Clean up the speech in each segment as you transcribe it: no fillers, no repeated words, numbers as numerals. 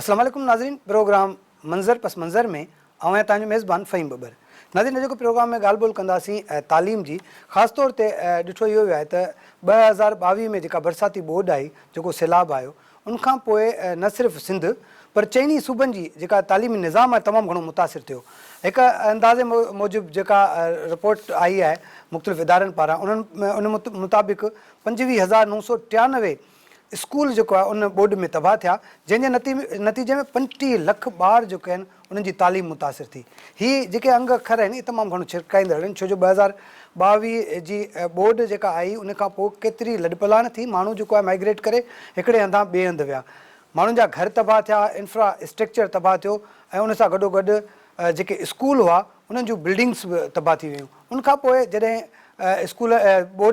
अस्सलाम वालेकुम नाज़रीन, प्रोग्राम मंज़र पस मंज़र में आऊं तव्हांजो मेज़बान फ़हीम बबर। नाज़रीन, अॼु प्रोग्राम में ॻाल्हि ॿोल कंदासीं तालीम जी। ख़ासि तौर ते ॾिठो इहो वियो आहे त 2022 में जेका बरसाती ॿोॾि आई, जेको सैलाब आयो, उनखां पोइ न सिर्फ़ु सिंध पर चइनी सूबनि जी जेका तालीमी निज़ाम आहे तमामु घणो मुतासिर थियो। हिकु अंदाज़े मूजिबि जेका रिपोर्ट आई आहे मुख़्तलिफ़ इदारनि पारां, उन मुताबिक़ 25,993 स्कूल जेको आहे उन ॿोॾि में तबाह थिया, जंहिंजे नतीजे में 25 लख ॿार जेके आहिनि उन्हनि जी तालीम मुतासिर थी। हीअ जेके अंग अखर आहिनि इहे तमामु घणो छिरकाईंदड़ आहिनि, छो जो 2022 जी ॿोॾि जेका आई उन खां पोइ केतिरी लॾपलाण थी। माण्हू जेको आहे माइग्रेट करे हिकिड़े हंधां ॿिए हंधि विया, माण्हुनि जा घर तबाह थिया, इंफ्रास्ट्रक्चर तबाह थियो ऐं उन सां गॾोगॾु जेके स्कूल हुआ उन्हनि जूं बिल्डिंग्स बि तबाह थी वियूं। उनखां पोइ जॾहिं स्कूल ॿोॾि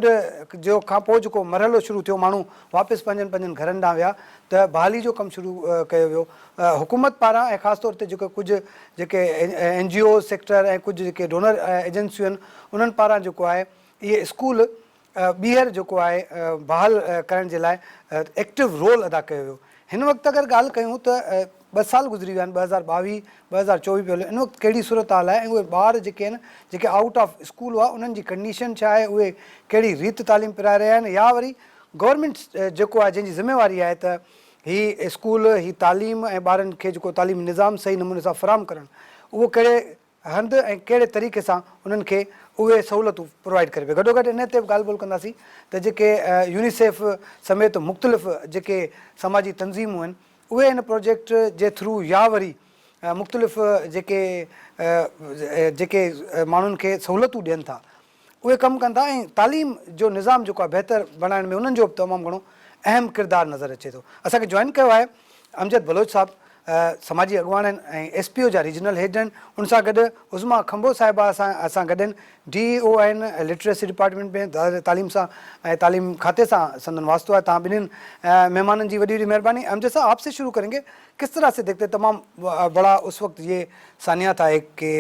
जो खां पोइ जेको मरहलो शुरू थियो, माण्हू वापसि पंहिंजनि घरनि ॾांहुं विया, त बहाली जो कमु शुरू कयो वियो हुकूमत पारां ऐं ख़ासि तौर ते जेके कुझु जेके NGO सेक्टर ऐं कुझु जेके डोनर एजेंसियूं आहिनि उन्हनि पारां जेको आहे इहे स्कूल ॿीहर जेको आहे बहाल करण जे लाइ एक्टिव रोल अदा कयो वियो। हिन वक़्तु अगरि ॻाल्हि कयूं त 2 साल गुज़री विया आहिनि, 2022 2024 पियो हले। इन वक़्तु कहिड़ी सूरत हाल आहे ऐं उहे ॿार जेके आहिनि जेके आउट ऑफ स्कूल हुआ उन्हनि जी कंडीशन छा आहे, उहे कहिड़ी रीति तालीम पिराए रहिया आहिनि, या वरी गवर्नमेंट जेको आहे जंहिंजी ज़िम्मेवारी आहे त हीअ स्कूल हीअ तालीम ऐं ॿारनि खे जेको तालीमी निज़ाम सही नमूने सां फ़राहम करणु, उहो कहिड़े हंधि ऐं कहिड़े तरीक़े सां उन्हनि खे उहे सहूलियतूं प्रोवाइड करे। गॾोगॾु इन ते बि ॻाल्हि ॿोल कंदासीं त जेके यूनिसेफ समेत मुख़्तलिफ़ जेके समाजी तंज़ीमूं आहिनि उहे इन प्रोजेक्ट जे थ्रू या वरी मुख़्तलिफ़ जेके माण्हुनि खे सहूलियतूं ॾियनि था उहे कमु कनि था ऐं तालीम जो निज़ाम जेको आहे बहितर बणाइण में उन्हनि जो बि तमामु घणो अहम किरदारु नज़र अचे थो। असांखे जॉइन कयो आहे अमजद बलोच साहिबु, समाजी अॻुवान आहिनि ऐं SPO जा रीजनल हेड आहिनि। उन सां गॾु उज़मा खंबो साहिबा असां गॾु आहिनि, DEO आहिनि लिटरेसी डिपार्टमेंट में, तालीम सां ऐं तालीम खाते सां संदन वास्तो है। तव्हां ॿिन्हिनि मेहमाननि जी वॾी वॾी महिरबानी। अमजद साहब, आपसे शुरू करेंगे, किस तरह से देखते, तमाम बड़ा उस वक्त ये सानिया था एक कि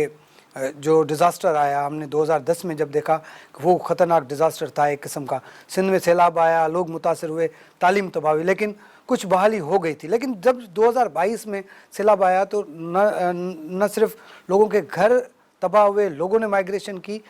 जो डिज़ास्टर आया, हमने 2010 में जब देखा वो ख़तरनाक डिज़ास्टर था एक किस्म का, सिंध में सैलाब आया, लोग मुतासर हुए, तालीम तबाह हुई, लेकिन कुछ बहाली हो गई थी। लेकिन जब 2022 में सैलाब आया तो न सिर्फ लोगों के घर तबाह हुए, लोगों ने माइग्रेशन की,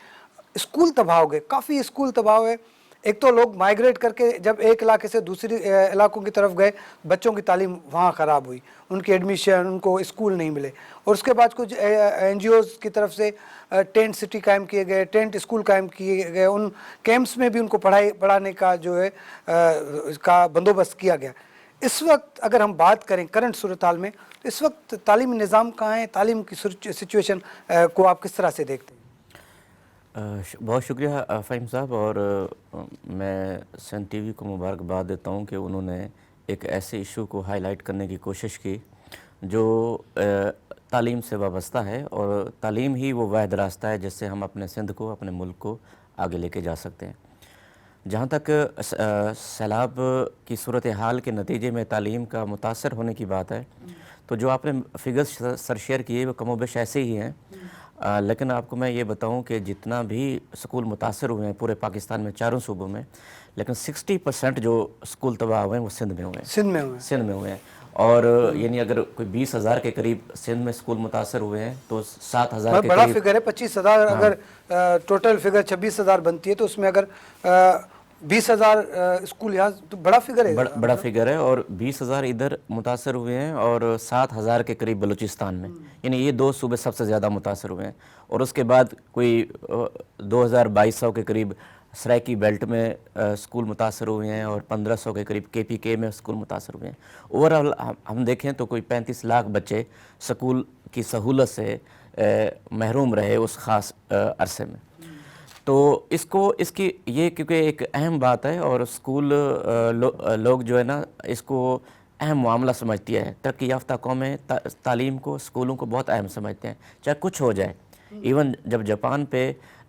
स्कूल तबाह हो गए, काफ़ी स्कूल तबाह हुए। एक तो लोग माइग्रेट करके जब एक इलाके से दूसरी इलाकों की तरफ गए, बच्चों की तालीम वहाँ ख़राब हुई, उनकी एडमिशन, उनको स्कूल नहीं मिले। और उसके बाद कुछ NGOs की तरफ से टेंट सिटी कायम किए गए, टेंट स्कूल कायम किए गए, उन कैंप्स में भी उनको पढ़ाने का जो है का बंदोबस्त किया गया। इस वक्त अगर हम बात करें करंट सूरत हाल में, तो इस वक्त तालीमी निज़ाम कहाँ है, तालीम की सिचुएशन को आप किस तरह से देखते हैं? बहुत शुक्रिया फ़हीम साहब, और मैं सन TV को मुबारकबाद देता हूँ कि उन्होंने एक ऐसे इशू को हाईलाइट करने की कोशिश की जो तालीम से वाबस्ता है, और तालीम ही वो वाहिद रास्ता है जिससे हम अपने सिंध को, अपने मुल्क को आगे लेके जा सकते हैं। जहाँ तक सैलाब की सूरत हाल के नतीजे में तालीम का मुतासर होने की बात है, तो जो आपने फिगर्स सर शेयर किए वो कमोबेश ऐसे ही हैं। लेकिन आपको मैं ये बताऊं कि जितना भी स्कूल मुतासर हुए हैं पूरे पाकिस्तान में, चारों सूबों में, लेकिन 60% जो स्कूल तबाह हुए हैं वो सिंध में हुए हैं। सिंध में हुए हैं। और यानी अगर कोई 20,000 के करीब सिंध में स्कूल मुतासर हुए हैं तो 7,000 के बड़ा करीब, फिगर है। 25,000 अगर टोटल फिगर 26,000 बनती है तो उसमें अगर 20,000 स्कूल यहाँ, तो बड़ा फिगर है। बड़ा फिगर है। और 20,000 इधर मुतासर हुए हैं और 7,000 के करीब बलूचिस्तान में, यानी ये 2 सूबे सबसे ज़्यादा मुतासर हुए हैं। और उसके बाद कोई 2,200 के करीब सराइकी बेल्ट में स्कूल मुतासर हुए हैं, और 1,500 के करीब KPK में स्कूल मुतासर हुए हैं। ओवरऑल हम देखें तो कोई 35 लाख बच्चे स्कूल की सहूलत से महरूम रहे उस ख़ास अरसे में। तो इसकी ये क्योंकि एक अहम बात है, और स्कूल लोग जो है ना इसको अहम मामला समझती है। तरक्की याफ्ता कौमें तालीम को, स्कूलों को बहुत अहम समझते हैं, चाहे कुछ हो जाए। इवन जब जापान पे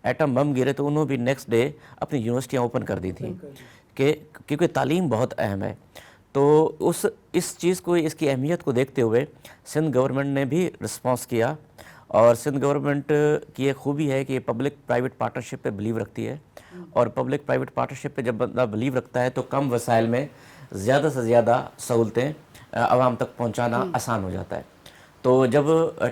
एटम बम गिरे तो उन्होंने भी नेक्स्ट डे अपनी यूनिवर्सिटियाँ ओपन कर दी थी, कि क्योंकि तालीम बहुत अहम है। तो इस चीज़ को, इसकी अहमियत को देखते हुए सिंध गवर्नमेंट ने भी रिस्पॉन्स किया। और सिंध गवर्नमेंट की ये खूबी है कि ये पब्लिक प्राइवेट पार्टनरशिप पे बिलीव रखती है, और पब्लिक प्राइवेट पार्टनरशिप पे जब बंदा बिलीव रखता है तो कम वसाइल में ज़्यादा से ज़्यादा सहूलतें आवाम तक पहुंचाना आसान हो जाता है। तो जब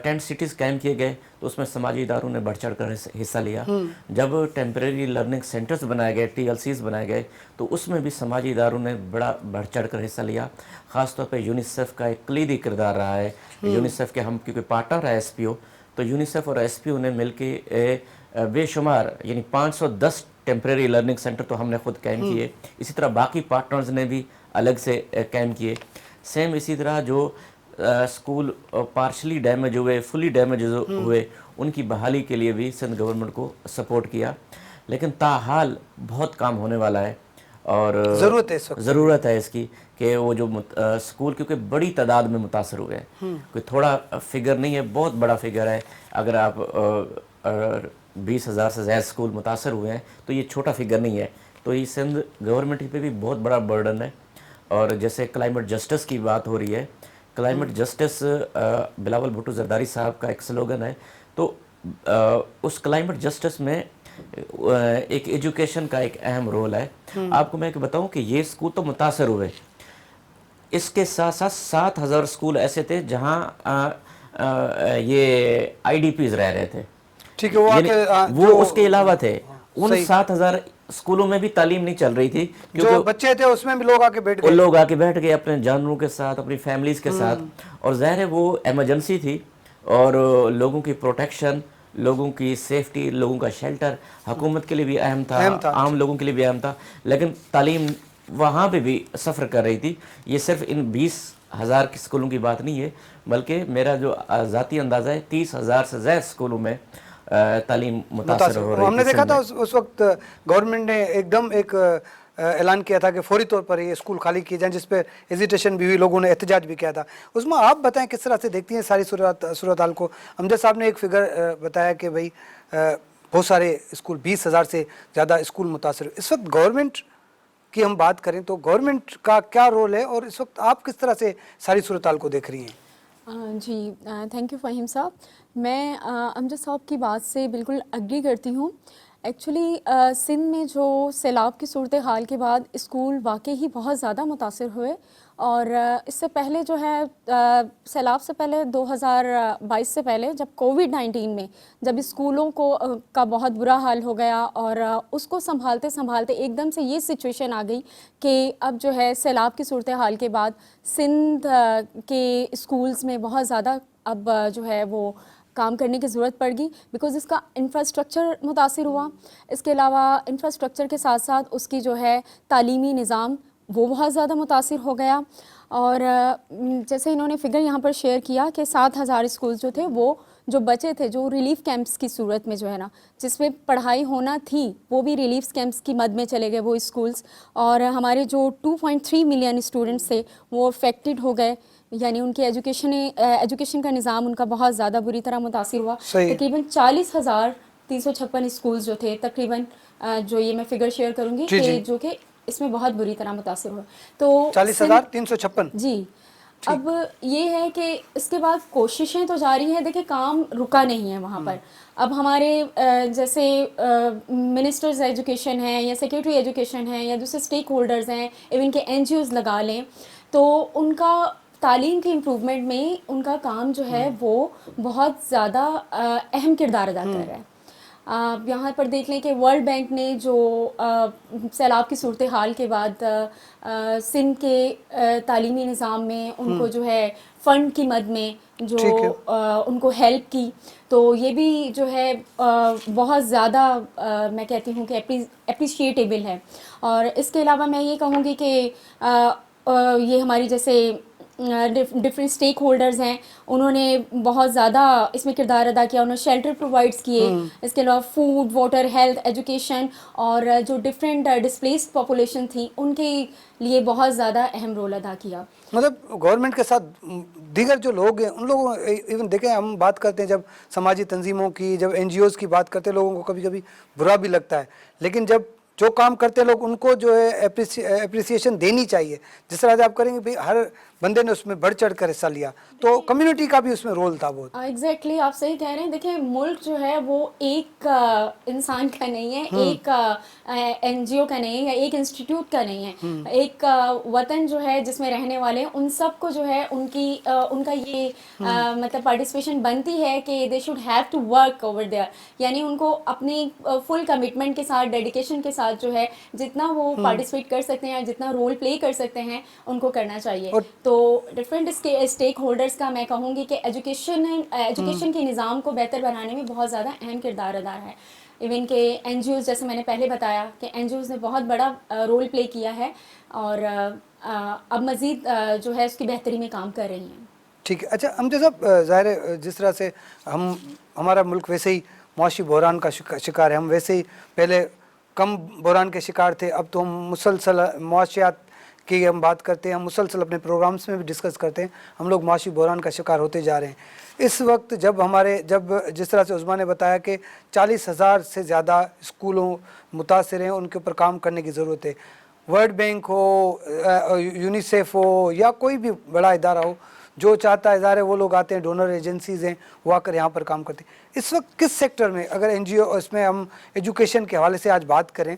टेंट सिटीज़ कायम किए गए तो उसमें समाजी इदारों ने बढ़ चढ़ कर हिस्सा लिया। जब टेम्परेरी लर्निंग सेंटर्स बनाए गए, TLCs बनाए गए, तो उसमें भी समाजी इदारों ने बड़ा बढ़ चढ़ कर हिस्सा लिया। ख़ासतौर पर यूनिसेफ का एक कलीदी किरदार रहा है। यूनिसेफ के हम क्योंकि पार्टनर है SPO, तो यूनिसेफ और SPO ने मिलकर बेशुमार यानी 510 टेम्परेरी लर्निंग सेंटर तो हमने खुद कायम किए। इसी तरह बाकी पार्टनर्स ने भी अलग से कायम किए। सेम इसी तरह जो स्कूल पार्शली डैमेज हुए, फुली डैमेज हुए, उनकी बहाली के लिए भी सिंध गवर्नमेंट को सपोर्ट किया। लेकिन ताहाल बहुत काम होने वाला है और ज़रूरत है इसकी कि वो जो स्कूल क्योंकि बड़ी तादाद में मुतासर हुए हैं, कोई थोड़ा फिगर नहीं है, बहुत बड़ा फिगर है। अगर आप 20,000 से ज़्यादा स्कूल मुतासर हुए हैं तो ये छोटा फिगर नहीं है। तो ये सिंध गवर्नमेंट पे भी बहुत बड़ा बर्डन है। और जैसे क्लाइमेट जस्टिस की बात हो रही है, क्लाइमेट जस्टिस बिलावल भुट्टो जरदारी साहब का एक स्लोगन है। तो उस क्लाइमेट जस्टिस में एक एजुकेशन का एक अहम रोल है। आपको मैं बताऊं कि ये स्कूल तो मुतासर हुए, इसके साथ साथ 7,000 स्कूल ऐसे थे जहां ये IDPs रह रहे थे। ठीक है, वो उसके अलावा थे। उन 7,000 स्कूलों में भी तालीम नहीं चल रही थी क्योंकि जो बच्चे थे उसमें भी लोग आके बैठ गए। लोग आके बैठ गए अपने जानवरों के साथ, अपनी फैमिलीज के साथ। और ज़ाहिर है वो इमरजेंसी थी और लोगों की प्रोटेक्शन, लोगों की सेफ्टी, लोगों का शेल्टर हुकूमत के लिए भी अहम था, आम लोगों के लिए भी अहम था। लेकिन तालीम वहाँ पे भी सफ़र कर रही थी। ये सिर्फ इन 20,000 के स्कूलों की बात नहीं है, बल्कि मेरा जो ज़ाती अंदाज़ा है 30,000 से ज़्यादा स्कूलों में तालीम मुतासर हो रही थी। हमने देखा था उस वक्त गवर्नमेंट ने एकदम एक ऐलान किया था कि फौरी तौर पर ये स्कूल खाली किए जाएं, जिस पर हेजिटेशन भी हुई, लोगों ने एहतजाज भी किया था। उसमें आप बताएं किस तरह से देखती हैं सारी सूरत हाल को। अमजद साहब ने एक फिगर बताया कि भाई बहुत सारे स्कूल 20,000 से ज़्यादा स्कूल मुतासर। इस वक्त गवर्नमेंट की हम बात करें तो गवर्नमेंट का क्या रोल है और इस वक्त आप किस तरह से सारी सूरत हाल को देख रही हैं? जी, थैंक यू फ़हीम साहब। मैं अमजद साहब की बात से बिल्कुल एग्री करती हूँ। एक्चुअली सिंध में जो सैलाब की सूरत हाल के बाद स्कूल वाकई ही बहुत ज़्यादा मुतासर हुए। और इससे पहले जो है सैलाब से पहले 2022 से पहले जब कोविड-19 में जब स्कूलों को का बहुत बुरा हाल हो गया और उसको संभालते संभालते एकदम से ये सिचुएशन आ गई कि अब जो है सैलाब की सूरत हाल के बाद सिंध के स्कूल्स में बहुत ज़्यादा अब जो है वो काम करने की ज़रूरत पड़ गई, बिकॉज़ इसका इंफ्रास्ट्रक्चर मुतासिर हुआ। इसके अलावा इंफ्रास्ट्रक्चर के साथ साथ उसकी जो है तालीमी निज़ाम वो बहुत ज़्यादा मुतासिर हो गया। और जैसे इन्होंने फ़िगर यहाँ पर शेयर किया कि 7,000 स्कूल्स जो थे वो जो बचे थे, जो रिलीफ कैंप्स की सूरत में जो है ना, जिसमें पढ़ाई होना थी, वो भी रिलीफ कैंप्स की मद में चले गए वो स्कूल्स। और हमारे जो 2.3 मिलियन स्टूडेंट्स थे वो अफेक्टेड हो गए, यानी उनकी एजुकेशन का निज़ाम उनका बहुत ज़्यादा बुरी तरह मुतासिर हुआ। तकरीबन 40,356 स्कूल्स जो थे तकरीबन, जो ये मैं फ़िगर शेयर करूँगी कि जो कि इसमें बहुत बुरी तरह मुतासिर हुआ। तो 40,356 जी। अब ये है कि इसके बाद कोशिशें तो जारी हैं, देखिए काम रुका नहीं है वहाँ पर। अब हमारे जैसे मिनिस्टर्स एजुकेशन हैं या सेक्रेटरी एजुकेशन हैं या दूसरे स्टेक होल्डर्स हैं, इवन के NGOs लगा लें, तो उनका तालीम की इम्प्रूवमेंट में उनका काम जो है वो बहुत ज़्यादा अहम किरदार अदा कर रहा है। यहाँ पर देख लें कि वर्ल्ड बैंक ने जो सैलाब की सूरत हाल के बाद सिंध के तालीमी निज़ाम में उनको जो है फ़ंड की मद में जो उनको हेल्प की, तो ये भी जो है बहुत ज़्यादा मैं कहती हूँ कि एप्रिशिएटेबल है। और इसके अलावा मैं ये कहूँगी कि ये हमारी जैसे डिफरेंट स्टेक होल्डर्स हैं, उन्होंने बहुत ज़्यादा इसमें किरदार अदा किया। उन्होंने शेल्टर प्रोवाइड्स किए, इसके अलावा फूड, वाटर, हेल्थ, एजुकेशन और जो डिफरेंट डिस्प्लेस्ड पॉपुलेशन थी उनके लिए बहुत ज़्यादा अहम रोल अदा किया। मतलब गवर्नमेंट के साथ दीगर जो लोग हैं उन लोगों, इवन देखें हम बात करते हैं जब समाजी तंजीमों की, जब NGOs की बात करते हैं, लोगों को कभी कभी बुरा भी लगता है, लेकिन जब जो काम करते हैं लोग उनको जो है एप्रिसिएशन देनी चाहिए। जिस तरह से आप करेंगे भाई हर बंदे ने उसमें बढ़ चढ़ कर हिस्सा लिया, तो कम्युनिटी का भी उसमें रोल था बहुत। एग्जैक्टली आप सही कह रहे हैं। देखिए मुल्क जो है वो एक इंसान का नहीं है, एक एनजीओ का नहीं है, या एक इंस्टीट्यूट का नहीं है। एक वतन जो है जिसमें रहने वाले हैं उन सबको जो है उनका ये मतलब पार्टिसिपेशन बनती है कि they should have to work over there, यानी उनको अपनी फुल कमिटमेंट के साथ, डेडिकेशन के साथ जो है जितना वो पार्टिसिपेट कर सकते हैं, जितना रोल प्ले कर सकते हैं, उनको करना चाहिए। तो डिफरेंट स्टेक होल्डर्स का मैं कहूँगी कि एजुकेशन के निज़ाम को बेहतर बनाने में बहुत ज़्यादा अहम किरदार अदा है। इवन के एनजीओज़, जैसे मैंने पहले बताया कि एनजीओज़ ने बहुत बड़ा रोल प्ले किया है और अब मज़ीद जो है उसकी बेहतरी में काम कर रही हैं। ठीक है। अच्छा अमजद साहब, ज़ाहिर है जिस तरह से हमारा मुल्क वैसे ही मुआशी बहरान का शिकार है, हम वैसे ही पहले कम बहरान के शिकार थे, अब तो हम मुसलसल मुआशियात की हम बात करते हैं, हम मुसलसल अपने प्रोग्राम्स में भी डिस्कस करते हैं, हम लोग मुआशी बहरान का शिकार होते जा रहे हैं। इस वक्त जब जिस तरह से उस्मा ने बताया कि 40,000 से ज़्यादा स्कूलों मुतासिर हैं, उनके ऊपर काम करने की ज़रूरत है। वर्ल्ड बैंक हो, यूनिसेफ हो या कोई भी बड़ा इदारा हो, जो चाहता है ज़ाहिर है वो लोग आते हैं, डोनर एजेंसीज़ हैं, वो आकर यहाँ पर काम करते हैं। इस वक्त किस सेक्टर में, अगर एनजीओ इसमें हम एजुकेशन के हवाले से आज बात करें,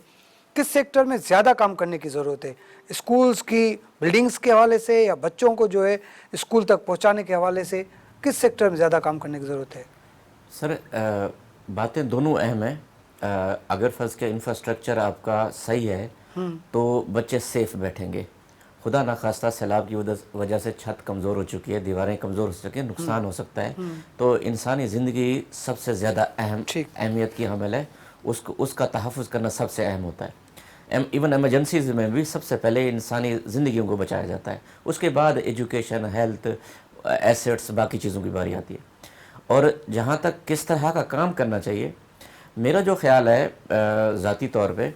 किस सेक्टर में ज़्यादा काम करने की ज़रूरत है? स्कूल्स की बिल्डिंग्स के हवाले से या बच्चों को जो है स्कूल तक पहुँचाने के हवाले से, किस सेक्टर में ज़्यादा काम करने की ज़रूरत है? सर बातें दोनों अहम हैं। अगर फर्ज के इंफ्रास्ट्रक्चर आपका सही है तो बच्चे सेफ बैठेंगे। खुदा ना खास्ता सैलाब की वजह से छत कमज़ोर हो चुकी है, दीवारें कमज़ोर हो चुकी हैं, नुकसान हो सकता है, तो इंसानी ज़िंदगी सबसे ज़्यादा अहमियत की हामिल है, उसका तहफ़्फ़ुज़ करना सबसे अहम होता है। इवन एमरजेंसीज़ में भी सबसे पहले इंसानी ज़िंदगियों को बचाया जाता है, उसके बाद एजुकेशन, हेल्थ, एसेट्स, बाकी चीज़ों की बारी आती है। और जहाँ तक किस तरह का काम करना चाहिए, मेरा जो ख्याल है ज़ाती तौर पे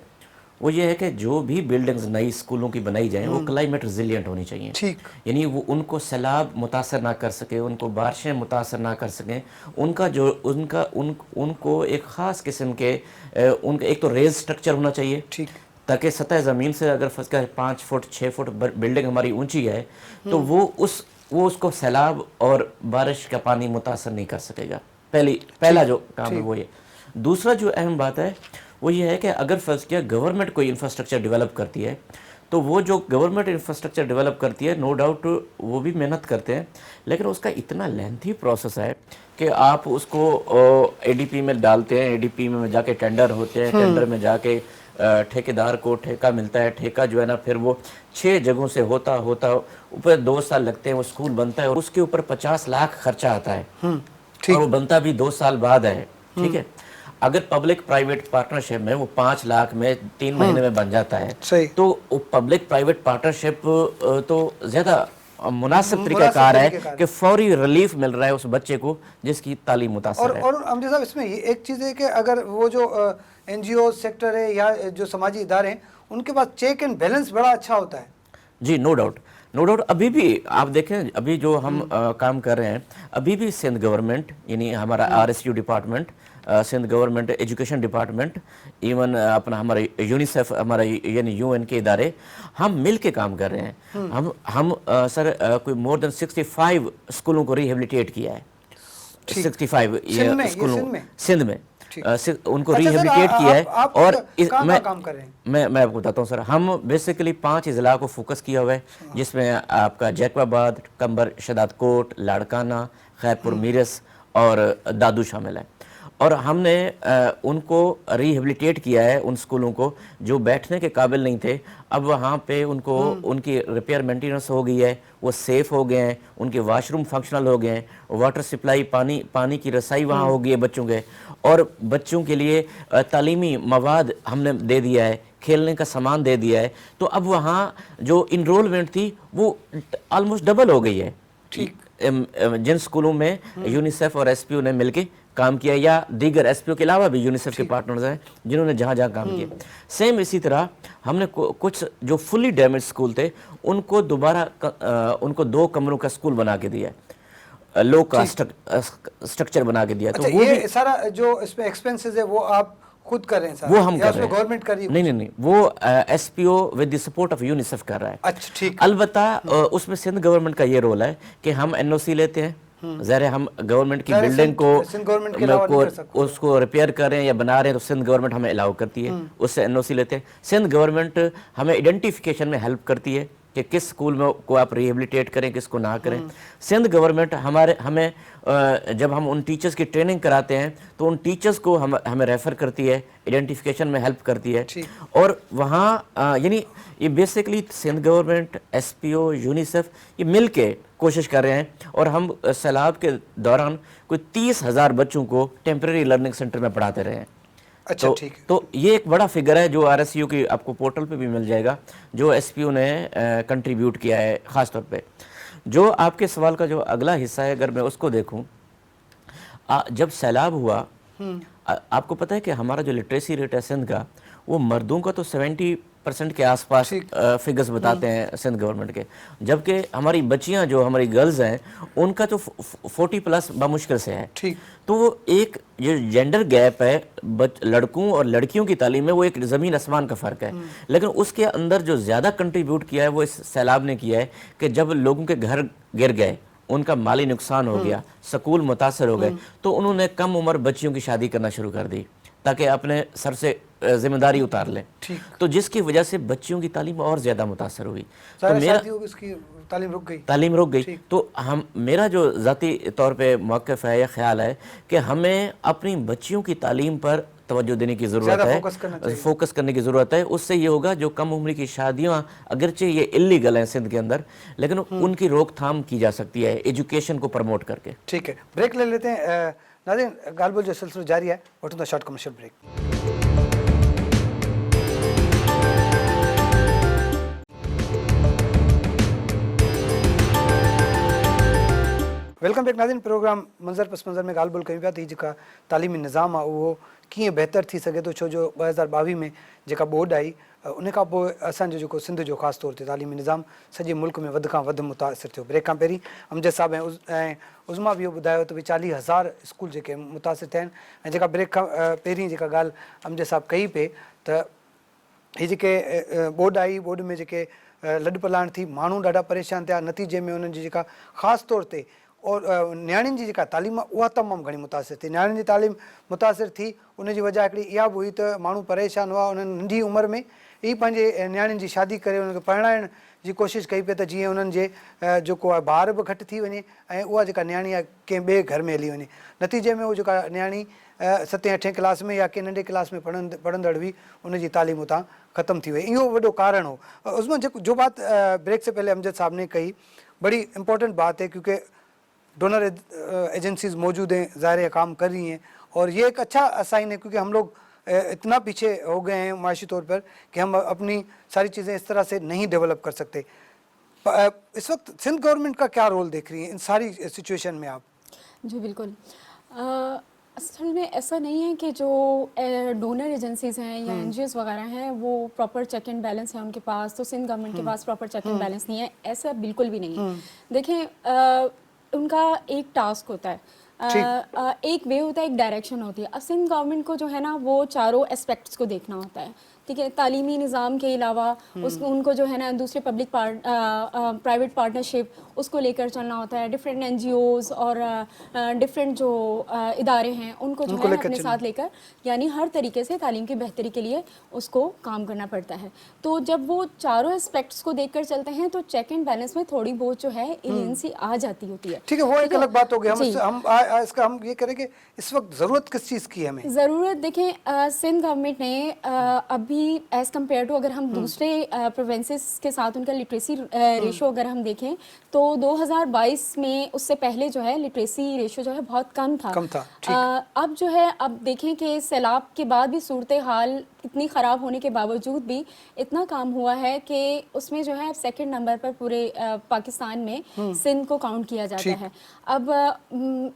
वो ये है कि जो भी बिल्डिंग्स नई स्कूलों की बनाई जाएं वो क्लाइमेट रिजिलियंट होनी चाहिए। ठीक, यानी वो उनको सैलाब मुतासर ना कर सके, उनको बारिशें मुतासर ना कर सकें, उनको एक ख़ास किस्म के उनका एक तो रेज स्ट्रक्चर होना चाहिए, ठीक, ताकि सतह ज़मीन से अगर फर्ज का 5 फुट 6 फुट बिल्डिंग हमारी ऊंची है तो वो उसको सैलाब और बारिश का पानी मुतासर नहीं कर सकेगा। पहला जो काम है वो ये। दूसरा जो अहम बात है वो ये है कि अगर फर्ज किया गवर्नमेंट कोई इंफ्रास्ट्रक्चर डेवलप करती है तो वो जो गवर्नमेंट इंफ्रास्ट्रक्चर डेवलप करती है, नो डाउट वो भी मेहनत करते हैं, लेकिन उसका इतना लेंथी प्रोसेस है कि आप उसको एडीपी में डालते हैं, एडीपी में जाके टेंडर होते हैं, टेंडर में जाके ठेकेदार को ठेका मिलता है, ठेका जो है ना फिर वो 6 जगहों से होता ऊपर 2 साल लगते हैं, वो स्कूल बनता है और उसके ऊपर 50 लाख खर्चा आता है और वो बनता भी 2 साल बाद है। ठीक है, अगर पब्लिक प्राइवेट पार्टनरशिप में वो 5 लाख में 3 महीने में बन जाता है तो पब्लिक प्राइवेट पार्टनरशिप तो ज़्यादा मुनासिब तरीका कार है कि फौरी रिलीफ मिल रहा है उस बच्चे को जिसकी तालीम मुतासर है। और अमजद साहब, इसमें ये एक चीज़ है कि अगर वो जो एनजीओ सेक्टर है या जो समाजी इदारे हैं उनके पास चेक एंड बैलेंस बड़ा अच्छा होता है। जी, नो डाउट। अभी भी आप देखें, अभी जो हम काम कर रहे हैं, अभी भी सिंध गवर्नमेंट यानी हमारा RSU department, Sindh government education department, even अपना हमारा यूनिसेफ, हमारा यानी UN के इदारे, हम मिल के काम कर रहे हैं। हम सर कोई मोर देन 65 स्कूलों को रिहेबिलिटेट किया है। 65 स्कूलों सिंध में उनको रिहेबिलिटेट किया है। और मैं आपको बताता हूँ सर, हम बेसिकली 5 अजला को फोकस किया हुआ है, जिसमें आपका जैकबाबाद, कंबर, शदाद कोट, लाड़काना, खैरपुर, मीरस और दादू शामिल है। और हमने उनको रिहेबिलिटेट किया है, उन स्कूलों को जो बैठने के काबिल नहीं थे, अब वहाँ पे उनको उनकी रिपेयर मेंटेनेंस हो गई है, वो सेफ़ हो गए हैं, उनके वाशरूम फंक्शनल हो गए हैं, वाटर सप्लाई, पानी की रसाई वहाँ हो गई है बच्चों के, और बच्चों के लिए तालीमी मवाद हमने दे दिया है, खेलने का सामान दे दिया है। तो अब वहाँ जो इनरोलमेंट थी वो ऑलमोस्ट डबल हो गई है। ठीक, जिन स्कूलों में यूनिसेफ और SPO ने मिलके काम किया, या दीगर SPO के अलावा भी यूनिसेफ के पार्टनर्स हैं जिन्होंने जहाँ जहाँ काम किया। सेम इसी तरह हमने कुछ जो फुली डैमेज स्कूल थे उनको दोबारा उनको 2 कमरों का स्कूल बना के दिया, लो का स्ट्रक्चर बना के दिया। अच्छा, तो वो ये सारा जो इसमें एक्सपेंसेस है वो आप खुद कर रहे हैं वो हम या कर उसमें रहे हैं। गवर्नमेंट कर रही है? नहीं, वो SPO with the support of UNICEF कर रहा है। अच्छा ठीक। अलबत्ता उसमें सिंध गवर्नमेंट का ये रोल है कि हम NOC लेते हैं, ज़ाहिर है हम गवर्नमेंट की ज़ाहिर है बिल्डिंग सिंध गवर्नमेंट के अलावा नहीं कर सकते। उसको रिपेयर कर रहे हैं या बना रहे हैं तो सिंध गवर्नमेंट हमें अलाउ करती है, उससे NOC लेते हैं। सिंध गवर्नमेंट हमें आइडेंटिफिकेशन में हेल्प करती है कि किस स्कूल में को आप रिहेबिलिटेट करें, किसको ना करें। सिंध गवर्नमेंट हमें जब हम उन टीचर्स की ट्रेनिंग कराते हैं तो उन टीचर्स को हमें रेफ़र करती है, आइडेंटिफिकेशन में हेल्प करती है। और वहाँ यानी ये basically Sindh government, SPO, UNICEF ये मिल के कोशिश कर रहे हैं। और हम सैलाब के दौरान कोई 30,000 बच्चों को टेम्परेरी लर्निंग सेंटर में पढ़ाते रहे हैं। अच्छा ठीक है। तो ये एक बड़ा फिगर है जो RSU की आपको पोर्टल पे भी मिल जाएगा, जो SPO ने कंट्रीब्यूट किया है ख़ास तौर पे। जो आपके सवाल का जो अगला हिस्सा है, अगर मैं उसको देखूं, जब सैलाब हुआ, आपको पता है कि हमारा जो लिटरेसी रेट है सिंध का, वो मर्दों का तो 70% के आसपास फिगर्स बताते हैं सिंध गवर्नमेंट के, जबकि हमारी बच्चियां जो हमारी गर्ल्स हैं उनका तो 40+ बामुश्किल से है। ठीक। तो वो एक जो जेंडर गैप है लड़कों और लड़कियों की तालीम में, वो एक ज़मीन आसमान का फ़र्क है। लेकिन उसके अंदर जो ज़्यादा कंट्रीब्यूट किया है वो इस सैलाब ने किया है कि जब लोगों के घर गिर गए, उनका माली नुकसान हो गया, स्कूल मुतासर हो गए, तो उन्होंने कम उम्र बच्चियों की शादी करना शुरू कर दी ताकि अपने सर से जिम्मेदारी उतार लें। तो जिसकी वजह से बच्चियों की तालीम और ज़्यादा मुतासर हुई। तो मेरा तालीम रुक गई। तो मेरा जो ज़ाती तौर पे मौक़िफ़ है या ख्याल है कि हमें अपनी बच्चियों की तालीम पर तवज्जो देने की ज़रूरत है, फोकस करने की ज़रूरत है। उससे ये होगा जो कम उम्र की शादियाँ अगरचे ये इलीगल हैं सिंध के अंदर, लेकिन उनकी रोकथाम की जा सकती है एजुकेशन को प्रमोट करके। ठीक है, ब्रेक ले लेते हैं। नाज़रीन, गालबोल जो सिलसिला जारी है, वटूंदा short commercial break. Welcome back नाज़रीन, प्रोग्राम मंज़र पस मंज़र में ॻाल्हि ॿोल कयूं पिया त जेका तालीमी निज़ाम आहे उहो कीअं बहितर थी सघे थो, छो जो 2022 में जेका ॿोॾि आई उन खां पोइ असांजो जेको सिंध जो ख़ासि तौर ते तालीमी निज़ाम सॼे मुल्क में वधि खां वधि मुतासिर थियो। ब्रेक खां पहिरीं अमजद साहब ऐं उज़मा बि इहो ॿुधायो त भई 40,000 स्कूल जेके मुतासिर थिया आहिनि। ऐं जेका ब्रेक खां पहिरीं जेका ॻाल्हि अमजद साहब कई पे त हीअ जेके ॿोॾि आई, ॿोॾि में जेके लॾ पलाण थी, माण्हू ॾाढा परेशान थिया, नतीजे में उन्हनि जी जेका ख़ासि तौर ते और न्याणियुनि जी जेका तालीम आहे उहा तमामु घणी मुतासिर थी। न्याणियुनि जी तालीम मुतासिर थी, उनजी वजह हिकिड़ी इहा बि हुई त माण्हू परेशान हुआ, उन्हनि नंढी उमिरि में ई पंहिंजे न्याणियुनि जी शादी करे उनखे परिणाइण जी कोशिशि कई पई त जीअं उन्हनि जे जेको आहे ॿार बि घटि थी वञे ऐं उहा जेका न्याणी आहे कंहिं ॿिए घर में हली वञे। नतीजे में उहा जेका न्याणी 7-8 क्लास में या कंहिं नंढे क्लास में पढ़ंदड़ हुई, उनजी तालीम उतां ख़तमु थी वई। इहो वॾो कारण हो। उसमें जो बात ब्रेक से पहले अमजद साहब ने कही, बड़ी इम्पोर्टेंट बात है, क्योंकि डोनर एजेंसीज मौजूद हैं, ज़ाहिर काम कर रही हैं, और ये एक अच्छा साइन है, क्योंकि हम लोग इतना पीछे हो गए हैं माशी तौर पर कि हम अपनी सारी चीज़ें इस तरह से नहीं डेवलप कर सकते। इस वक्त सिंध गवर्नमेंट का क्या रोल देख रही हैं इन सारी सिचुएशन में आप? जी बिल्कुल, असल में ऐसा नहीं है कि जो डोनर एजेंसीज़ हैं या NGOs वगैरह हैं वो प्रॉपर चेक एंड बैलेंस है उनके पास, तो सिंध गवर्नमेंट के पास प्रॉपर चेक एंड बैलेंस नहीं है, ऐसा बिल्कुल भी नहीं है। देखें, उनका एक टास्क होता है, एक वे होता है, एक डायरेक्शन होती है। अब सिंध गवर्नमेंट को जो है ना वो चारों एस्पेक्ट्स को देखना होता है, ठीक है। तालीमी निज़ाम के अलावा उनको जो है ना दूसरे पब्लिक प्राइवेट पार्टनरशिप उसको लेकर चलना होता है। डिफरेंट NGOs और डिफरेंट जो इदारे हैं उनको जो है अपने साथ लेकर, यानी हर तरीके से तालीम की बेहतरी के लिए उसको काम करना पड़ता है। तो जब वो चारों एस्पेक्ट्स को देखकर चलते हैं तो चेक एंड बैलेंस में थोड़ी बहुत जो है एलियंसी आ जाती होती है। ठीक है, वो एक अलग बात हो गई। हम ये करें कि इस वक्त ज़रूरत किस चीज़ की है हमें? ज़रूरत देखें, सिंध गवर्नमेंट ने अभी एज़ कम्पेयर टू अगर हम दूसरे प्रोविंसेस के साथ उनका लिटरेसी रेशो अगर हम देखें तो 2022 में उससे पहले जो है लिटरेसी रेशो जो है बहुत कम था। अब जो है, अब देखें कि सैलाब के बाद भी सूरत हाल इतनी ख़राब होने के बावजूद भी इतना काम हुआ है कि उसमें जो है अब सेकंड नंबर पर पूरे पाकिस्तान में सिंध को काउंट किया जाता है। अब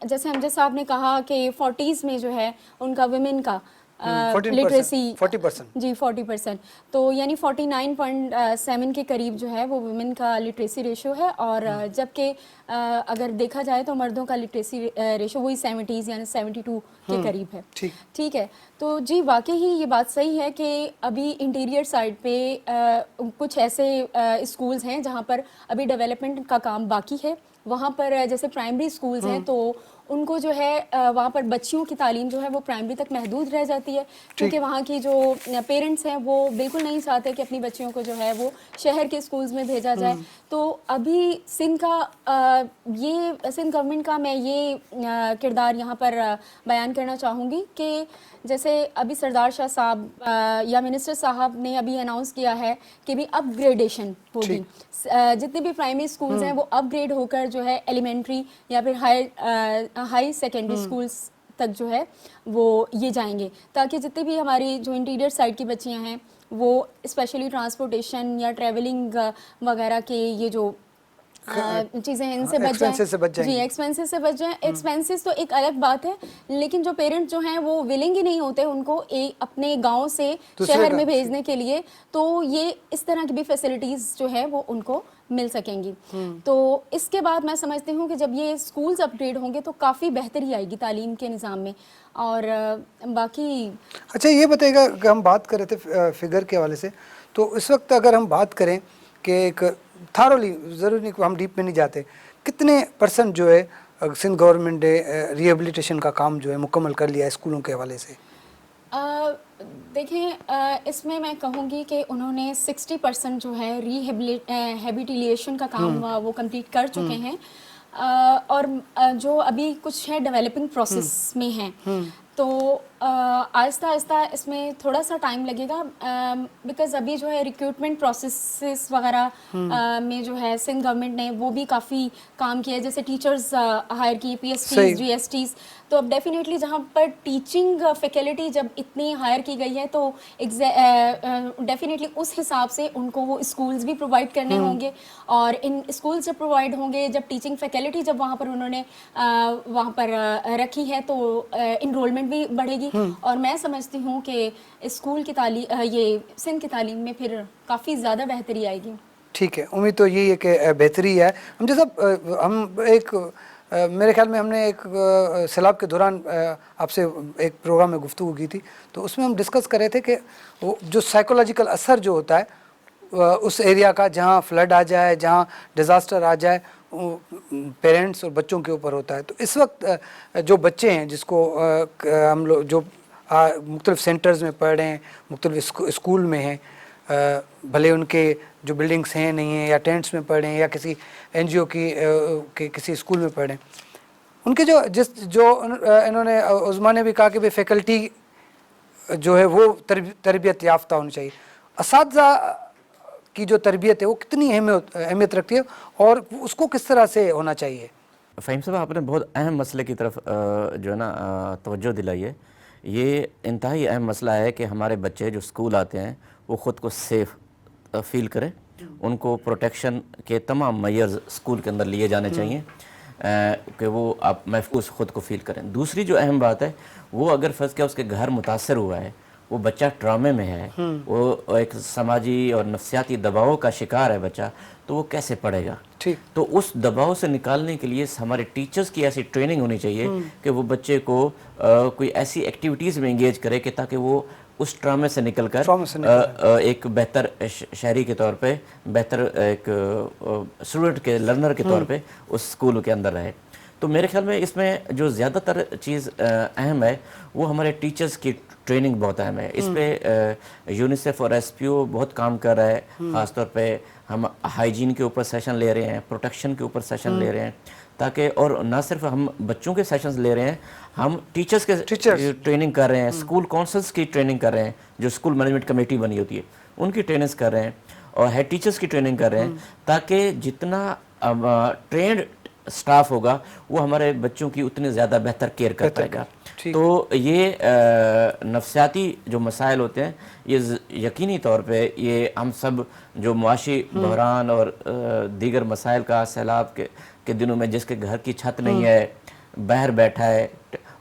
जैसे अमजद साहब ने कहा कि 40s में जो है उनका विमेन का لٹریسی 40%. جی 40%. تو یعنی 49.7 کے قریب جو ہے وہ ویمن کا لٹریسی ریشو ہے, اور جبکہ اگر دیکھا جائے تو مردوں کا لٹریسی ریشو وہی 70s یعنی 72 کے قریب ہے. ٹھیک ہے. تو جی واقعی یہ بات صحیح ہے کہ ابھی انٹیریئر سائڈ پہ کچھ ایسے اسکولز ہیں جہاں پر ابھی ڈیولپمنٹ کا کام باقی ہے. وہاں پر جیسے پرائمری اسکولز ہیں تو ان کو جو ہے وہاں پر بچیوں کی تعلیم جو ہے وہ پرائمری تک محدود رہ جاتی ہے, کیونکہ وہاں کی جو پیرنٹس ہیں وہ بالکل نہیں چاہتے کہ اپنی بچیوں کو جو ہے وہ شہر کے اسکولز میں بھیجا جائے. تو ابھی سندھ گورنمنٹ کا میں یہ کردار یہاں پر بیان کرنا چاہوں گی کہ جیسے ابھی سردار شاہ صاحب یا منسٹر صاحب نے ابھی اناؤنس کیا ہے کہ بھی اپ گریڈیشن ہوگی, جتنے بھی پرائمری اسکولز ہیں وہ اپ گریڈ ہو کر جو ہے ایلیمنٹری یا پھر ہائی سیکنڈری اسکولز تک جو ہے وہ یہ جائیں گے, تاکہ جتنے بھی ہماری جو انٹیریئر سائڈ کی بچیاں ہیں وہ اسپیشلی ٹرانسپورٹیشن یا ٹریولنگ وغیرہ کے یہ جو چیزیں ان سے بچ جائیں. جی ایکسپینسز سے بچ جائیں. ایکسپینسز تو ایک الگ بات ہے, لیکن جو پیرنٹ جو ہیں وہ ولنگ ہی نہیں ہوتے ان کو اپنے گاؤں سے شہر میں بھیجنے کے لیے, تو یہ اس طرح کی بھی فیسلٹیز جو ہے وہ ان کو مل سکیں گی. تو اس کے بعد میں سمجھتی ہوں کہ جب یہ اسکولز اپ گریڈ ہوں گے تو کافی بہتری آئے گی تعلیم کے نظام میں. اور باقی اچھا یہ بتائیے گا کہ ہم بات کر رہے تھے فگر کے حوالے سے, تو اس وقت اگر ہم بات کریں کہ ایک تھارولی, ضروری نہیں کہ ہم ڈیپ میں نہیں جاتے, کتنے % جو ہے سندھ گورنمنٹ نے ریہیبلیٹیشن کا کام جو ہے مکمل کر لیا ہے اسکولوں کے حوالے سے؟ دیکھیں اس میں کہوں گی کہ انہوں نے 60% جو ہے ریہیبلیٹیشن کا کام وہ کمپلیٹ کر چکے ہیں, اور جو ابھی کچھ ہے ڈیولپنگ پروسیس میں ہیں. تو آہستہ آہستہ اس میں تھوڑا سا ٹائم لگے گا, بیکاز ابھی جو ہے ریکروٹمنٹ پروسیسز وغیرہ میں جو ہے سندھ گورنمنٹ نے وہ بھی کافی کام کیا ہے, جیسے ٹیچرز ہائر کی, پی ایس ٹیز, جی ایس ٹیز. تو اب ڈیفینیٹلی جہاں پر ٹیچنگ فیکلٹی جب اتنی ہائر کی گئی ہے تو ڈیفینیٹلی اس حساب سے ان کو وہ اسکولز بھی پرووائڈ کرنے ہوں گے, اور ان اسکولز جب پرووائڈ ہوں گے, جب ٹیچنگ فیکلٹی جب وہاں پر انہوں نے وہاں پر رکھی ہے تو انرولمنٹ بھی بڑھے گی, اور میں سمجھتی ہوں کہ اسکول کی تعلیم یہ سندھ کی تعلیم میں پھر کافی زیادہ بہتری آئے گی. ٹھیک ہے, امید تو یہی ہے کہ بہتری ہے. ہم جیسا ہم ایک میرے خیال میں ہم نے ایک سیلاب کے دوران آپ سے ایک پروگرام میں گفتگو کی تھی, تو اس میں ہم ڈسکس کر رہے تھے کہ وہ جو سائیکولوجیکل اثر جو ہوتا ہے اس ایریا کا, جہاں فلڈ آ جائے, جہاں ڈیزاسٹر آ جائے, پیرنٹس اور بچوں کے اوپر ہوتا ہے. تو اس وقت جو بچے ہیں جس کو ہم لوگ جو مختلف سینٹرز میں پڑھ رہے ہیں, مختلف اسکول میں ہیں, بھلے ان کے جو بلڈنگس ہیں نہیں ہیں, یا ٹینٹس میں پڑھ رہے ہیں, یا کسی این جی او کی کسی اسکول میں پڑھ رہے ہیں, ان کے جو انہوں نے عظما نے بھی کہا کہ فیکلٹی جو ہے وہ تربیت یافتہ ہونی چاہیے. اساتذہ کی جو تربیت ہے وہ کتنی اہمیت رکھتی ہے اور اس کو کس طرح سے ہونا چاہیے؟ فہیم صاحب آپ نے بہت اہم مسئلے کی طرف جو ہے نا توجہ دلائی ہے. یہ انتہائی اہم مسئلہ ہے کہ ہمارے بچے جو اسکول آتے ہیں وہ خود کو سیف فیل کریں, ان کو پروٹیکشن کے تمام میئرز اسکول کے اندر لیے جانے چاہیے کہ وہ آپ محفوظ خود کو فیل کریں. دوسری جو اہم بات ہے وہ اگر فرض کیا اس کے گھر متاثر ہوا ہے, وہ بچہ ٹرامے میں ہے, وہ ایک سماجی اور نفسیاتی دباؤ کا شکار ہے بچہ, تو وہ کیسے پڑھے گا؟ تو اس دباؤ سے نکالنے کے لیے ہمارے ٹیچرز کی ایسی ٹریننگ ہونی چاہیے کہ وہ بچے کو کوئی ایسی ایکٹیویٹیز میں انگیج کرے کہ تاکہ وہ اس ٹرامے سے نکل کر ایک بہتر شہری کے طور پہ, بہتر ایک اسٹوڈنٹ کے لرنر کے طور پہ اس اسکول کے اندر رہے. تو میرے خیال میں اس میں جو زیادہ تر چیز اہم ہے وہ ہمارے ٹیچرز کی ٹریننگ بہت اہم ہے. اس پہ یونیسیف اور ایس پی او بہت کام کر رہا ہے, خاص طور پہ ہم ہائیجین کے اوپر سیشن لے رہے ہیں, پروٹیکشن کے اوپر سیشن لے رہے ہیں, تاکہ اور نہ صرف ہم بچوں کے سیشنز لے رہے ہیں, ہم ٹیچرز کے ٹریننگ کر رہے ہیں, اسکول کونسلز کی ٹریننگ کر رہے ہیں, جو اسکول مینجمنٹ کمیٹی بنی ہوتی ہے ان کی ٹریننگز کر رہے ہیں, اور ہیڈ ٹیچرز کی ٹریننگ کر رہے ہیں, تاکہ جتنا ٹرینڈ سٹاف ہوگا وہ ہمارے بچوں کی اتنی زیادہ بہتر کیئر کر پائے گا. تو یہ نفسیاتی جو مسائل ہوتے ہیں یہ یقینی طور پہ یہ ہم سب جو معاشی بحران اور دیگر مسائل کا, سیلاب کے دنوں میں جس کے گھر کی چھت نہیں ہے, باہر بیٹھا ہے,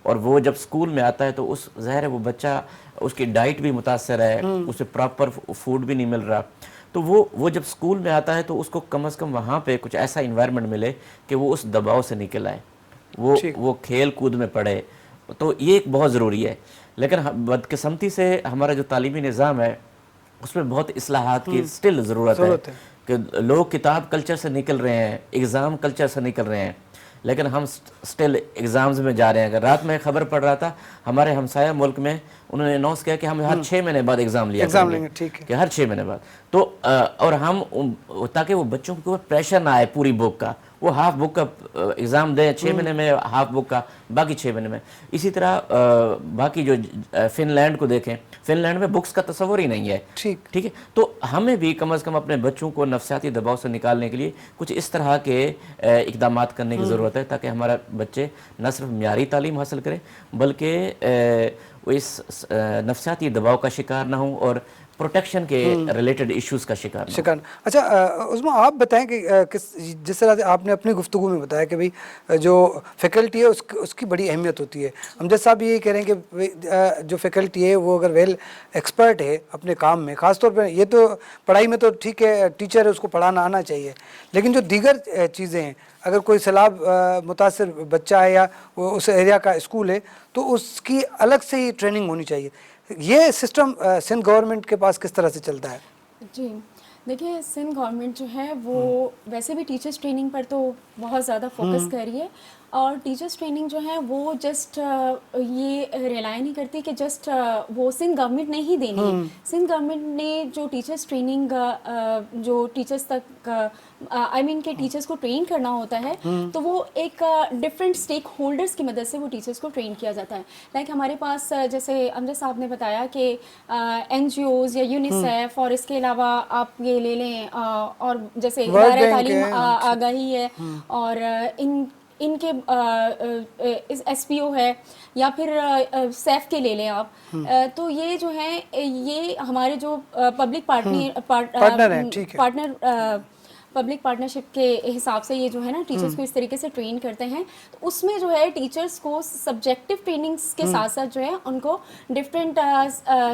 اور وہ جب اسکول میں آتا ہے تو اس ظاہر ہے وہ بچہ اس کی ڈائٹ بھی متاثر ہے, اسے پراپر فوڈ بھی نہیں مل رہا. تو وہ جب اسکول میں آتا ہے تو اس کو کم از کم وہاں پہ کچھ ایسا انوائرمنٹ ملے کہ وہ اس دباؤ سے نکل آئے, وہ کھیل کود میں پڑھے. تو یہ ایک بہت ضروری ہے. لیکن بدقسمتی سے ہمارا جو تعلیمی نظام ہے اس میں بہت اصلاحات کی سٹل ضرورت ہے کہ لوگ کتاب کلچر سے نکل رہے ہیں, ایگزام کلچر سے نکل رہے ہیں, لیکن ہم سٹل ایگزامز میں جا رہے ہیں. اگر رات میں خبر پڑھ رہا تھا ہمارے ہمسایہ ملک میں انہوں نے اناؤنس کیا کہ ہم ہر 6 مہینے بعد ایگزام لیا کریں گے, کہ ہر 6 مہینے بعد. تو اور ہم تاکہ وہ بچوں کو پریشر نہ آئے پوری بک کا, وہ ہاف بک کا ایگزام دیں 6 مہینے میں, ہاف بک کا باقی 6 مہینے میں. اسی طرح باقی جو فن لینڈ کو دیکھیں, فن لینڈ میں بکس کا تصور ہی نہیں ہے. ٹھیک ہے, تو ہمیں بھی کم از کم اپنے بچوں کو نفسیاتی دباؤ سے نکالنے کے لیے کچھ اس طرح کے اقدامات کرنے کی ضرورت ہے تاکہ ہمارا بچے نہ صرف معیاری تعلیم حاصل کریں بلکہ وہ اس نفسیاتی دباؤ کا شکار نہ ہوں اور پروٹیکشن کے ریلیٹڈ ایشوز کا شکار نہ ہوں. اچھا عظمیٰ آپ بتائیں کہ جس طرح سے آپ نے اپنی گفتگو میں بتایا کہ بھئی جو فیکلٹی ہے اس کی بڑی اہمیت ہوتی ہے. امجد صاحب یہی کہہ رہے ہیں کہ جو فیکلٹی ہے وہ اگر ویل ایکسپرٹ ہے اپنے کام میں, خاص طور پہ یہ تو پڑھائی میں تو ٹھیک ہے ٹیچر ہے اس کو پڑھانا آنا چاہیے, لیکن جو دیگر چیزیں ہیں, اگر کوئی سیلاب متاثر بچہ ہے یا اس ایریا کا اسکول ہے تو اس کی الگ سے ہی ٹریننگ ہونی چاہیے. یہ سسٹم سندھ گورنمنٹ کے پاس کس طرح سے چلتا ہے؟ جی دیکھیے, سندھ گورنمنٹ جو ہے وہ ویسے بھی ٹیچرس ٹریننگ پر تو بہت زیادہ فوکس کر رہی ہے, اور ٹیچرس ٹریننگ جو ہے وہ جسٹ یہ ریلائی نہیں کرتی کہ جسٹ وہ سندھ گورنمنٹ نے ہی دینی ہے. سندھ گورنمنٹ نے جو ٹیچرس ٹریننگ جو ٹیچرس تک آئی مین کہ ٹیچرس کو ٹرین کرنا ہوتا ہے تو وہ ایک ڈفرینٹ اسٹیک ہولڈرس کی مدد سے وہ ٹیچرس کو ٹرین کیا جاتا ہے. لائک ہمارے پاس جیسے امجد صاحب نے بتایا کہ این جی اوز یا یونیسیف, اور اس کے علاوہ آپ یہ لے لیں اور جیسے ادارہ تعلیم آگاہی ہے, اور ان کے ایس پی او ہے, یا پھر سیف کے لے لیں آپ, تو یہ جو ہے یہ ہمارے جو پبلک پبلک پارٹنرشپ کے حساب سے یہ جو ہے نا ٹیچرس کو اس طریقے سے ٹرین کرتے ہیں. تو اس میں جو ہے ٹیچرس کو سبجیکٹو ٹریننگس کے ساتھ ساتھ جو ہے ان کو ڈفرینٹ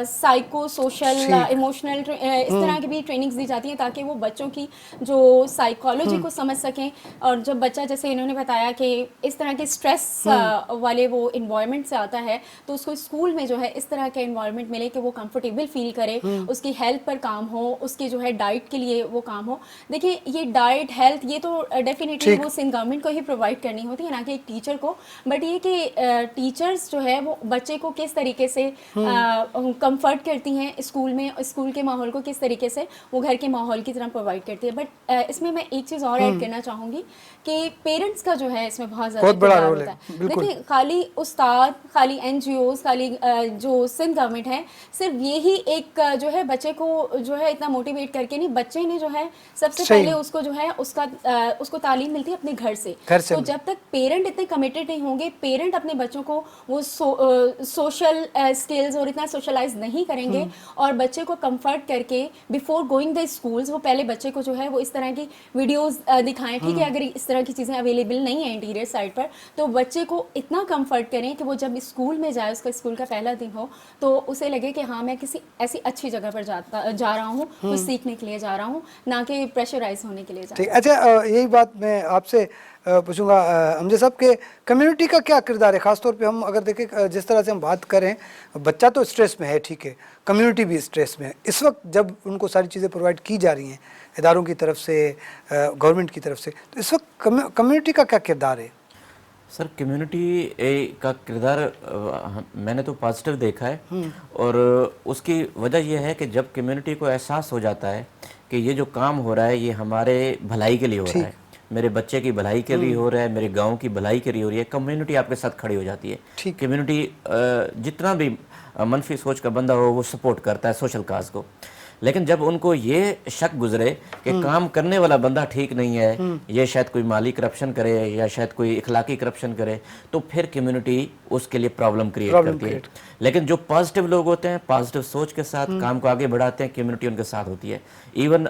سائیکو سوشل ایموشنل اس طرح کی بھی ٹریننگس دی جاتی ہیں تاکہ وہ بچوں کی جو سائیکالوجی کو سمجھ سکیں. اور جب بچہ جیسے انہوں نے بتایا کہ اس طرح کے اسٹریس والے وہ انوائرمنٹ سے آتا ہے تو اس کو اسکول میں جو ہے اس طرح کے انوائرمنٹ ملے کہ وہ کمفرٹیبل فیل کرے, اس کی ہیلتھ پر کام ہو, اس کی جو ہے ڈائٹ کے لیے وہ کام ہو. دیکھیے یہ ڈائٹ ہیلتھ یہ تو ڈیفینیٹلی وہ سندھ گورنمنٹ کو ہی پرووائڈ کرنی ہوتی ہے, نہ کہ ایک ٹیچر کو. بٹ یہ کہ ٹیچرس جو ہے وہ بچے کو کس طریقے سے کمفرٹ کرتی ہیں اسکول میں, اسکول کے ماحول کو کس طریقے سے وہ گھر کے ماحول کی طرح پرووائڈ کرتی ہے. بٹ اس میں ایک چیز اور ایڈ کرنا چاہوں گی کہ پیرنٹس کا جو ہے اس میں بہت زیادہ کردار ہوتا ہے. دیکھیے خالی استاد, خالی این جی اوز, خالی جو سندھ گورنمنٹ ہے صرف یہی ایک جو ہے بچے کو جو ہے اتنا موٹیویٹ کر کے نہیں, بچے نے جو ہے سب سے پہلے اس کو جو ہے اس کو تعلیم ملتی ہے اپنے گھر سے. تو جب تک پیرنٹ اتنے کمیٹڈ نہیں ہوں گے, پیرنٹ اپنے بچوں کو وہ سوشل اسکلز اور اتنا سوشلائز نہیں کریں گے اور بچے کو کمفرٹ کر کے بیفور گوئنگ دا اسکولز وہ پہلے بچے کو جو ہے وہ اس طرح کی ویڈیوز دکھائیں. ٹھیک ہے, اگر اس طرح کی چیزیں اویلیبل نہیں ہیں انٹیریئر سائڈ پر تو بچے کو اتنا کمفرٹ کریں کہ وہ جب اسکول میں جائے, اس کا اسکول کا پہلا دن ہو, تو اسے لگے کہ ہاں میں کسی ایسی اچھی جگہ پر جا رہا ہوں, کچھ سیکھنے کے لیے جا رہا ہوں, نہ کہ پریشرائز ہونے کے لیے جا رہا ہوں. اچھا یہی بات میں آپ سے پوچھوں گا امجد صاحب کہ کمیونٹی کا کیا کردار ہے, خاص طور پہ ہم اگر دیکھیں جس طرح سے ہم بات کریں, بچہ تو اسٹریس میں ہے, ٹھیک ہے, کمیونٹی بھی اسٹریس میں ہے اس وقت جب ان کو ساری چیزیں پرووائڈ کی جا رہی ہیں اداروں کی طرف سے, گورنمنٹ کی طرف سے, تو اس وقت کمیونٹی کا کیا کردار ہے؟ سر کمیونٹی کا کردار میں نے تو پازیٹیو دیکھا ہے, اور اس کی وجہ یہ ہے کہ جب کمیونٹی کو احساس ہو جاتا ہے کہ یہ جو کام ہو رہا ہے یہ ہمارے بھلائی کے لیے ہو رہا ہے, میرے بچے کی بھلائی کے لیے ہو رہا ہے, میرے گاؤں کی بھلائی کے لیے ہو رہی ہے, کمیونٹی آپ کے ساتھ کھڑی ہو جاتی ہے. کمیونٹی جتنا بھی منفی سوچ کا بندہ ہو وہ سپورٹ کرتا ہے سوشل کاز کو. لیکن جب ان کو یہ شک گزرے کہ کام کرنے والا بندہ ٹھیک نہیں ہے, یہ شاید کوئی مالی کرپشن کرے یا شاید کوئی اخلاقی کرپشن کرے, تو پھر کمیونٹی اس کے لیے پرابلم کریٹ کرتی ہے. لیکن جو پازیٹیو لوگ ہوتے ہیں, پازیٹیو سوچ کے ساتھ کام کو آگے بڑھاتے ہیں, کمیونٹی ان کے ساتھ ہوتی ہے. ایون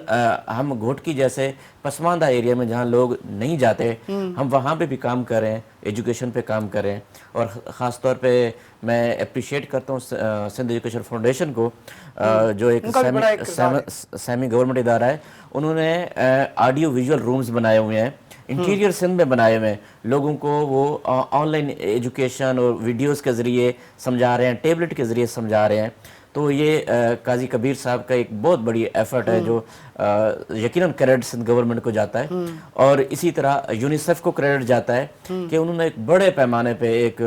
ہم گھوٹکی جیسے پسماندہ ایریا میں جہاں لوگ نہیں جاتے, ہم وہاں پہ بھی کام کر رہے ہیں, एजुकेशन पे काम कर रहे हैं। और ख़ास तौर पे मैं अप्रिशिएट करता हूँ सिंध एजुकेशन फाउंडेशन को, जो एक उनका भी बड़ा एक किरदार है। सेमी गवर्नमेंट इदारा है। उन्होंने ऑडियो विजुअल रूम्स बनाए हुए हैं, इंटीरियर सिंध में बनाए हुए हैं। लोगों को वो ऑनलाइन एजुकेशन और वीडियोस के ज़रिए समझा रहे हैं, टैबलेट के ज़रिए समझा रहे हैं। तो ये काजी कबीर साहब का एक बहुत बड़ी एफर्ट है, जो यकीनन क्रेडिट सिंध गवर्नमेंट को जाता है। और इसी तरह यूनिसेफ को क्रेडिट जाता है कि उन्होंने एक बड़े पैमाने पे एक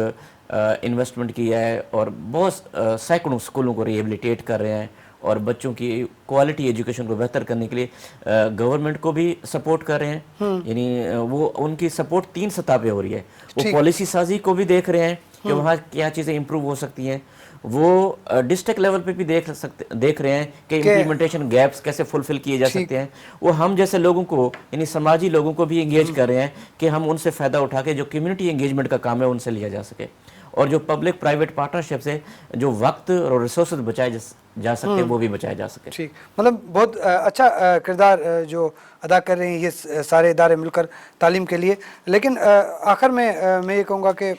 इन्वेस्टमेंट किया है और बहुत सैकड़ों स्कूलों को रिहेबिलिटेट कर रहे हैं और बच्चों की क्वालिटी एजुकेशन को बेहतर करने के लिए गवर्नमेंट को भी सपोर्ट कर रहे हैं। यानी वो उनकी सपोर्ट 3 सतह पे हो रही है। वो पॉलिसी साजी को भी देख रहे हैं कि वहाँ क्या चीज़ें इंप्रूव हो सकती हैं। वो डिस्ट्रिक्ट लेवल पे भी देख रहे हैं कि इम्प्लीमेंटेशन गैप्स कैसे फुलफिल किए जा सकते हैं। वो हम जैसे लोगों को, यानी समाजी लोगों को भी एंगेज कर रहे हैं कि हम उनसे फ़ायदा उठा के जो कम्युनिटी एंगेजमेंट का काम है उनसे लिया जा सके, और जो पब्लिक प्राइवेट पार्टनरशिप से जो वक्त और रिसोर्सेज बचाए जा सकते हैं वो भी बचाए जा सके। ठीक, मतलब बहुत अच्छा किरदार जो अदा कर रहे हैं ये सारे इदारे मिलकर तालीम के लिए। लेकिन आखिर में मैं ये कहूँगा कि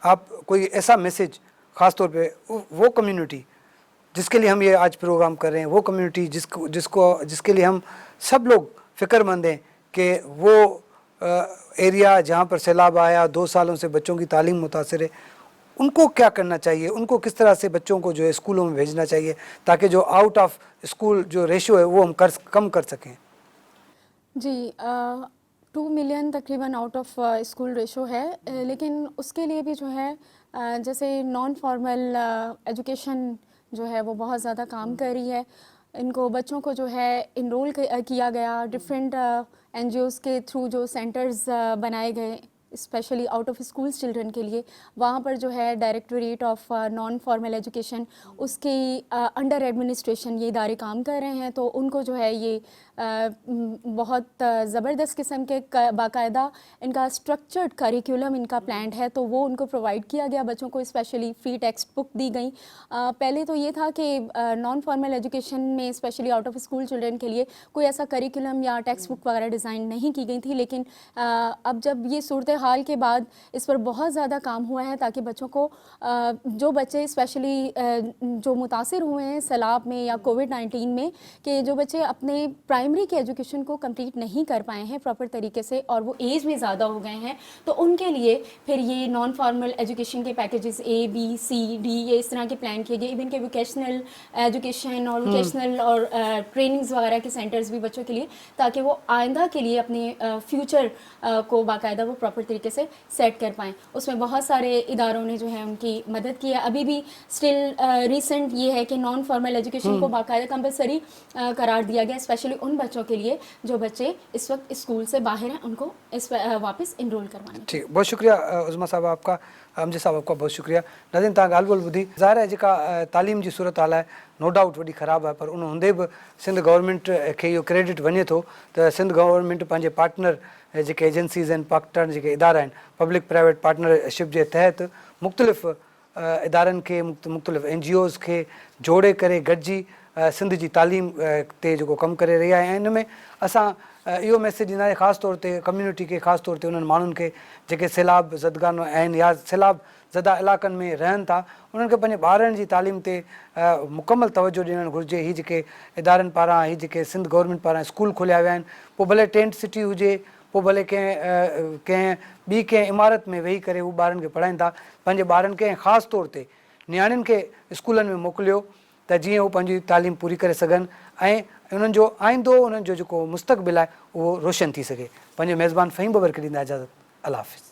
आप कोई ऐसा मैसेज ख़ास तौर पे वो कम्युनिटी जिसके लिए हम ये आज प्रोग्राम कर रहे हैं, वो कम्युनिटी जिसके लिए हम सब लोग फ़िक्रमंद हैं कि वो एरिया जहाँ पर सैलाब आया, 2 सालों से बच्चों की तालीम मुतासर है, उनको क्या करना चाहिए, उनको किस तरह से बच्चों को जो है स्कूलों में भेजना चाहिए ताकि जो आउट ऑफ स्कूल जो रेशियो है वो हम कम कर सकें? जी, 2 मिलियन तकरीबन आउट ऑफ स्कूल रेशो है, लेकिन उसके लिए भी जो है जैसे नॉन फॉर्मल एजुकेशन जो है वो बहुत ज़्यादा काम कर रही है। इनको बच्चों को जो है इनरोल किया गया डिफरेंट NGOs के थ्रू, जो सेंटर्स बनाए गए specially out of schools children के लिए। वहाँ पर जो है directorate of non formal education उसके अंडर एडमिनिस्ट्रेशन ये इदारे काम कर रहे हैं। तो उनको जो है ये बहुत ज़बरदस्त किस्म के बाकायदा इनका स्ट्रक्चर्ड करिकुलम इनका प्लान्ड है, तो वो उनको प्रोवाइड किया गया बच्चों को। स्पेशली फ्री टेक्स्ट बुक दी गई। पहले तो ये था कि नॉन फॉर्मल एजुकेशन में specially out of school children के लिए कोई ऐसा करिकुलम या टेक्स्ट बुक वगैरह डिज़ाइन नहीं की गई थी, लेकिन अब जब ये सूरत हाल के बाद इस पर बहुत ज़्यादा काम हुआ है ताकि बच्चों को, जो बच्चे स्पेशली जो मुतासिर हुए हैं सैलाब में या कोविड-19 में, कि जो बच्चे अपने प्राइमरी के एजुकेशन को कंप्लीट नहीं कर पाए हैं प्रॉपर तरीके से और वो एज में ज़्यादा हो गए हैं, तो उनके लिए फिर ये नॉन फॉर्मल एजुकेशन के packages A, B, C, D ये इस तरह के प्लान किए गए। इवन के वोकेशनल एजुकेशन और वोकेशनल और ट्रेनिंग्स वगैरह के सेंटर्स भी बच्चों के लिए, ताकि वो आइंदा के लिए अपने फ्यूचर को बाकायदा वो प्रॉपर तरीके से सेट कर पाएँ। उसमें बहुत सारे इदारों ने जो है उनकी मदद की है। अभी भी स्टिल रिसेंट ये है कि नॉन फॉर्मल एजुकेशन को बाकायदा कंपलसरी करार दिया गया, स्पेशली उन बच्चों के लिए जो बच्चे इस वक्त स्कूल से बाहर हैं, उनको इस वापस इनरोल करवाने। ठीक, बहुत शुक्रिया उज़मा साहब आपका, अमजद साहब आपका बहुत शुक्रिया। नाज़रीन तव्हां ॻाल्हि ॿोल ॿुधी। ज़ाहिर है जेका तालीम जी सूरत हाल आहे नो डाउट वॾी ख़राबु आहे, पर उन हूंदे बि सिंध गवर्नमेंट खे इहो क्रेडिट वञे थो त सिंध गवर्नमेंट पंहिंजे पार्टनर जेके एजेंसीज़ आहिनि, पार्टनर जेके इदारा आहिनि, पब्लिक प्राइवेट पार्टनरशिप जे तहत मुख़्तलिफ़ इदारनि खे, मुख़्तलिफ़ NGOs खे जोड़े करे गॾिजी सिंध जी तालीम ते जेको कमु करे रही आहे। ऐं इन में असां इहो मैसेज ॾींदासीं ख़ासि तौर ते कम्यूनिटी खे, ख़ासि तौर ते उन्हनि माण्हुनि खे जेके सैलाब ज़दगान आहिनि या सैलाब ज़दा इलाइक़नि में रहनि था, उन्हनि खे पंहिंजे ॿारनि जी तालीम ते मुकमल तवजो ॾियणु घुरिजे। हीअ जेके इदारनि पारां, हीअ जेके सिंध गवर्नमेंट पारां स्कूल खोलिया विया आहिनि, पोइ भले टेंट सिटी हुजे, पोइ भले कंहिं ॿी कंहिं इमारत में वेही करे हू ॿारनि खे पढ़ाइनि था, पंहिंजे ॿारनि खे ख़ासि तौर ते नियाणियुनि खे स्कूलनि में मोकिलियो त जीअं हू पंहिंजी तालीम पूरी करे सघनि ऐं उन्हनि जो आईंदो, उन्हनि जो जेको मुस्तक़बिल आहे उहो रोशन थी सघे। पंहिंजे मेज़बान फ़हीम बबर खे ॾींदा इजाज़त। अल्लाह हाफ़िज़।